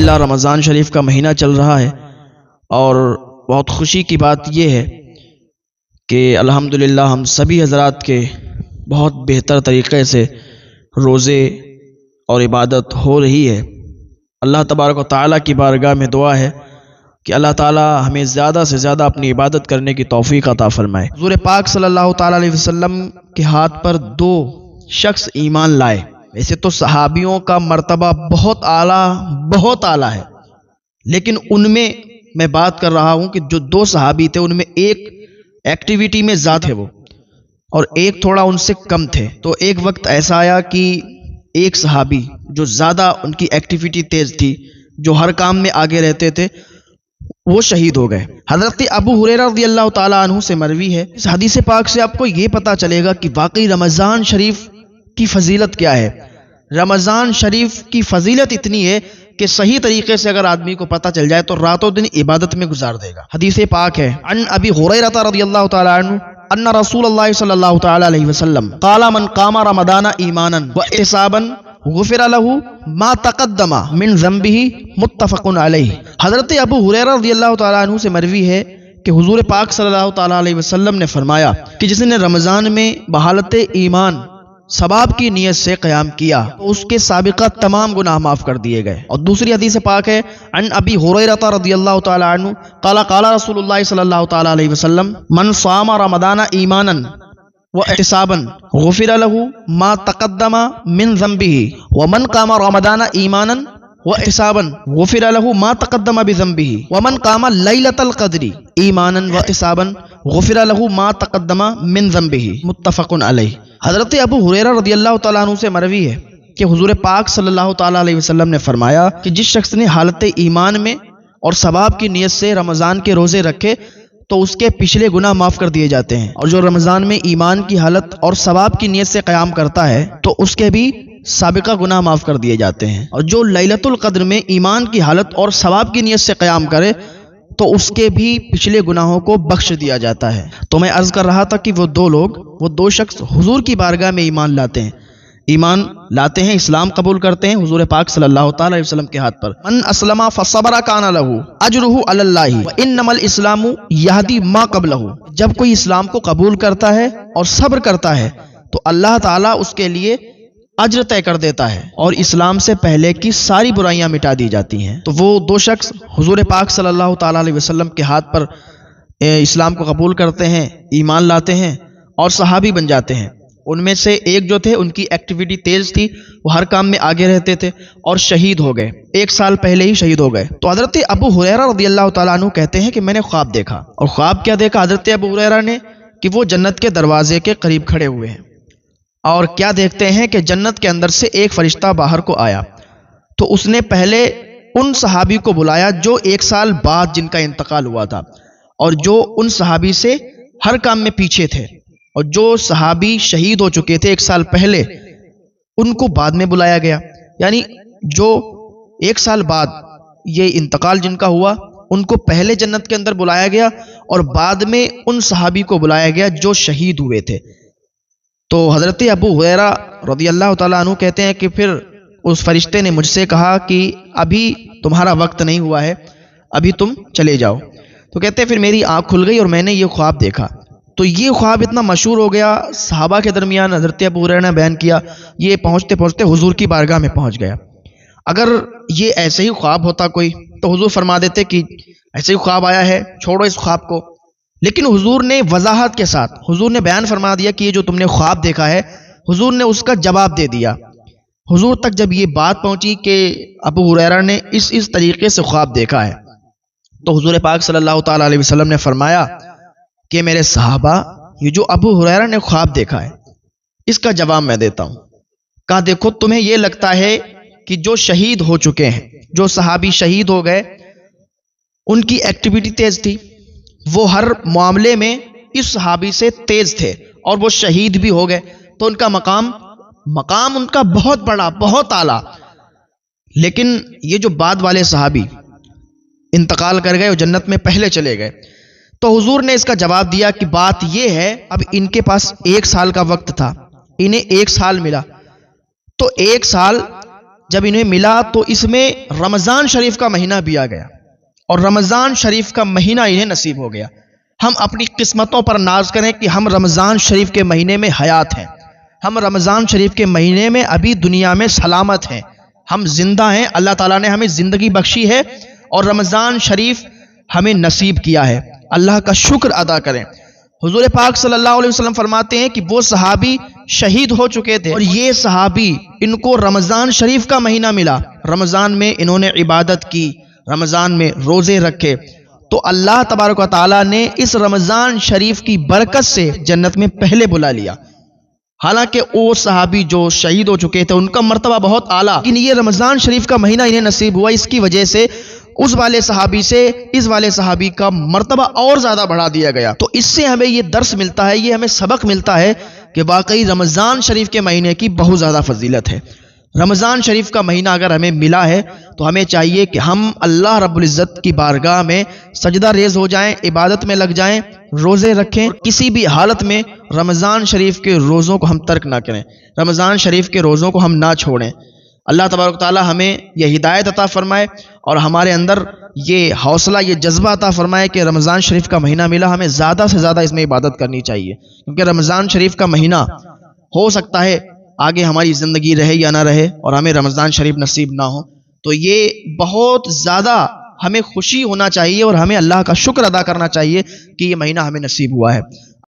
الحمدللہ رمضان شریف کا مہینہ چل رہا ہے اور بہت خوشی کی بات یہ ہے کہ الحمدللہ ہم سبھی حضرات کے بہت بہتر طریقے سے روزے اور عبادت ہو رہی ہے۔ اللہ تبارک و تعالیٰ کی بارگاہ میں دعا ہے کہ اللہ تعالیٰ ہمیں زیادہ سے زیادہ اپنی عبادت کرنے کی توفیق عطا فرمائے۔ حضور پاک صلی اللہ تعالیٰ علیہ وسلم کے ہاتھ پر دو شخص ایمان لائے۔ ویسے تو صحابیوں کا مرتبہ بہت اعلیٰ ہے، لیکن ان میں میں بات کر رہا ہوں کہ جو دو صحابی تھے ان میں ایک ایکٹیویٹی میں زیادہ تھے وہ، اور ایک تھوڑا ان سے کم تھے۔ تو ایک وقت ایسا آیا کہ ایک صحابی جو زیادہ ان کی ایکٹیویٹی تیز تھی، جو ہر کام میں آگے رہتے تھے، وہ شہید ہو گئے۔ حضرت ابو ہریرہ رضی اللہ تعالیٰ عنہ سے مروی ہے، اس حدیث پاک سے آپ کو یہ پتہ چلے گا کہ واقعی رمضان شریف کی فضیلت کیا ہے۔ رمضان شریف کی فضیلت اتنی ہے کہ صحیح طریقے سے اگر آدمی کو پتہ چل جائے تو رات و دن عبادت میں گزار دے گا۔ حدیث پاک ہے، عن ابی ہریرہ رضی اللہ تعالیٰ عنہ ان رسول اللہ صلی اللہ تعالیٰ علیہ وسلم قال من قام رمضان ایمانا واحتسابا غفر له ما تقدم من ذنبه متفق علیہ۔ حضرت ابو ہریرہ رضی اللہ تعالیٰ عنہ سے مروی ہے کہ حضور پاک صلی اللہ تعالیٰ علیہ وسلم نے فرمایا کہ جس نے رمضان میں بحالت ایمان ثواب کی نیت سے قیام کیا تو اس کے سابقہ تمام گناہ معاف کر دیے گئے۔ اور دوسری حدیث پاک ہے، عن ابی ہریرہ رضی اللہ تعالیٰ عنہ قال قال رسول اللہ صلی اللہ تعالیٰ علیہ وسلم من صام رمضان ایمانا واحتسابا غفر له ما تقدم من ذنبه ومن قام رمضان ایمانا واحتسابا غفر له ما تقدم بذنبه ومن قام ليلة القدر ایمانا واحتسابا غفر له ما تقدم من ذنبه متفق علیہ۔ حضرت ابو ہریرہ رضی اللہ تعالیٰ عنہ سے مروی ہے کہ حضور پاک صلی اللہ تعالیٰ علیہ وسلم نے فرمایا کہ جس شخص نے حالت ایمان میں اور ثواب کی نیت سے رمضان کے روزے رکھے تو اس کے پچھلے گناہ معاف کر دیے جاتے ہیں، اور جو رمضان میں ایمان کی حالت اور ثواب کی نیت سے قیام کرتا ہے تو اس کے بھی سابقہ گناہ معاف کر دیے جاتے ہیں، اور جو لیلۃ القدر میں ایمان کی حالت اور ثواب کی نیت سے قیام کرے تو اس کے بھی پچھلے گناہوں کو بخش دیا جاتا ہے۔ تو میں عرض کر رہا تھا کہ وہ دو شخص حضور کی بارگاہ میں ایمان لاتے ہیں، اسلام قبول کرتے ہیں حضور پاک صلی اللہ تعالی علیہ وسلم کے ہاتھ پر۔ من اسلم فصبر کان له اجرہ علی اللہ وانما الاسلام یہدی ما قبلہ۔ جب کوئی اسلام کو قبول کرتا ہے اور صبر کرتا ہے تو اللہ تعالیٰ اس کے لیے اجر طے کر دیتا ہے اور اسلام سے پہلے کی ساری برائیاں مٹا دی جاتی ہیں۔ تو وہ دو شخص حضور پاک صلی اللہ تعالیٰ علیہ وسلم کے ہاتھ پر اسلام کو قبول کرتے ہیں، ایمان لاتے ہیں اور صحابی بن جاتے ہیں۔ ان میں سے ایک جو تھے ان کی ایکٹیویٹی تیز تھی، وہ ہر کام میں آگے رہتے تھے اور شہید ہو گئے، 1 سال پہلے ہی شہید ہو گئے۔ تو حضرت ابو ہریرہ رضی اللہ تعالیٰ عنہ کہتے ہیں کہ میں نے خواب دیکھا، اور خواب کیا دیکھا حضرت ابو ہریرہ نے کہ وہ جنت کے دروازے کے قریب کھڑے ہوئے ہیں، اور کیا دیکھتے ہیں کہ جنت کے اندر سے ایک فرشتہ باہر کو آیا، تو اس نے پہلے ان صحابی کو بلایا جو 1 سال بعد جن کا انتقال ہوا تھا، اور جو ان صحابی سے ہر کام میں پیچھے تھے، اور جو صحابی شہید ہو چکے تھے 1 سال پہلے ان کو بعد میں بلایا گیا۔ یعنی جو 1 سال بعد یہ انتقال جن کا ہوا ان کو پہلے جنت کے اندر بلایا گیا، اور بعد میں ان صحابی کو بلایا گیا جو شہید ہوئے تھے۔ تو حضرت ابو ہریرہ رضی اللہ تعالیٰ عنہ کہتے ہیں کہ پھر اس فرشتے نے مجھ سے کہا کہ ابھی تمہارا وقت نہیں ہوا ہے، ابھی تم چلے جاؤ۔ تو کہتے ہیں پھر میری آنکھ کھل گئی اور میں نے یہ خواب دیکھا۔ تو یہ خواب اتنا مشہور ہو گیا صحابہ کے درمیان، حضرت ابو ہریرہ نے بیان کیا، یہ پہنچتے پہنچتے حضور کی بارگاہ میں پہنچ گیا۔ اگر یہ ایسے ہی خواب ہوتا کوئی تو حضور فرما دیتے کہ ایسے ہی خواب آیا ہے، چھوڑو اس خواب کو، لیکن حضور نے وضاحت کے ساتھ حضور نے بیان فرما دیا کہ یہ جو تم نے خواب دیکھا ہے، حضور نے اس کا جواب دے دیا۔ حضور تک جب یہ بات پہنچی کہ ابو ہریرہ نے اس طریقے سے خواب دیکھا ہے، تو حضور پاک صلی اللہ تعالیٰ علیہ وسلم نے فرمایا کہ میرے صحابہ، یہ جو ابو ہریرہ نے خواب دیکھا ہے اس کا جواب میں دیتا ہوں۔ کہا دیکھو تمہیں یہ لگتا ہے کہ جو شہید ہو چکے ہیں، جو صحابی شہید ہو گئے، ان کی ایکٹیویٹی تیز تھی، وہ ہر معاملے میں اس صحابی سے تیز تھے اور وہ شہید بھی ہو گئے، تو ان کا مقام ان کا بہت بڑا، بہت اعلیٰ۔ لیکن یہ جو بعد والے صحابی انتقال کر گئے اور جنت میں پہلے چلے گئے، تو حضور نے اس کا جواب دیا کہ بات یہ ہے، اب ان کے پاس 1 سال کا وقت تھا، انہیں 1 سال ملا، تو 1 سال جب انہیں ملا تو اس میں رمضان شریف کا مہینہ بھی آ گیا اور رمضان شریف کا مہینہ انہیں نصیب ہو گیا۔ ہم اپنی قسمتوں پر ناز کریں کہ ہم رمضان شریف کے مہینے میں حیات ہیں، ہم رمضان شریف کے مہینے میں ابھی دنیا میں سلامت ہیں، ہم زندہ ہیں، اللہ تعالیٰ نے ہمیں زندگی بخشی ہے اور رمضان شریف ہمیں نصیب کیا ہے۔ اللہ کا شکر ادا کریں۔ حضور پاک صلی اللہ علیہ وسلم فرماتے ہیں کہ وہ صحابی شہید ہو چکے تھے اور یہ صحابی ان کو رمضان شریف کا مہینہ ملا، رمضان میں انہوں نے عبادت کی، رمضان میں روزے رکھے، تو اللہ تبارک و تعالیٰ نے اس رمضان شریف کی برکت سے جنت میں پہلے بلا لیا۔ حالانکہ وہ صحابی جو شہید ہو چکے تھے ان کا مرتبہ بہت اعلیٰ، لیکن یہ رمضان شریف کا مہینہ انہیں نصیب ہوا، اس کی وجہ سے اس والے صحابی سے اس والے صحابی کا مرتبہ اور زیادہ بڑھا دیا گیا۔ تو اس سے ہمیں یہ درس ملتا ہے، یہ ہمیں سبق ملتا ہے کہ واقعی رمضان شریف کے مہینے کی بہت زیادہ فضیلت ہے۔ رمضان شریف کا مہینہ اگر ہمیں ملا ہے تو ہمیں چاہیے کہ ہم اللہ رب العزت کی بارگاہ میں سجدہ ریز ہو جائیں، عبادت میں لگ جائیں، روزے رکھیں، کسی بھی حالت میں رمضان شریف کے روزوں کو ہم ترک نہ کریں، رمضان شریف کے روزوں کو ہم نہ چھوڑیں۔ اللہ تبارک تعالی ہمیں یہ ہدایت عطا فرمائے اور ہمارے اندر یہ حوصلہ، یہ جذبہ عطا فرمائے کہ رمضان شریف کا مہینہ ملا، ہمیں زیادہ سے زیادہ اس میں عبادت کرنی چاہیے، کیونکہ رمضان شریف کا مہینہ ہو سکتا ہے آگے ہماری زندگی رہے یا نہ رہے اور ہمیں رمضان شریف نصیب نہ ہو، تو یہ بہت زیادہ ہمیں خوشی ہونا چاہیے اور ہمیں اللہ کا شکر ادا کرنا چاہیے کہ یہ مہینہ ہمیں نصیب ہوا ہے۔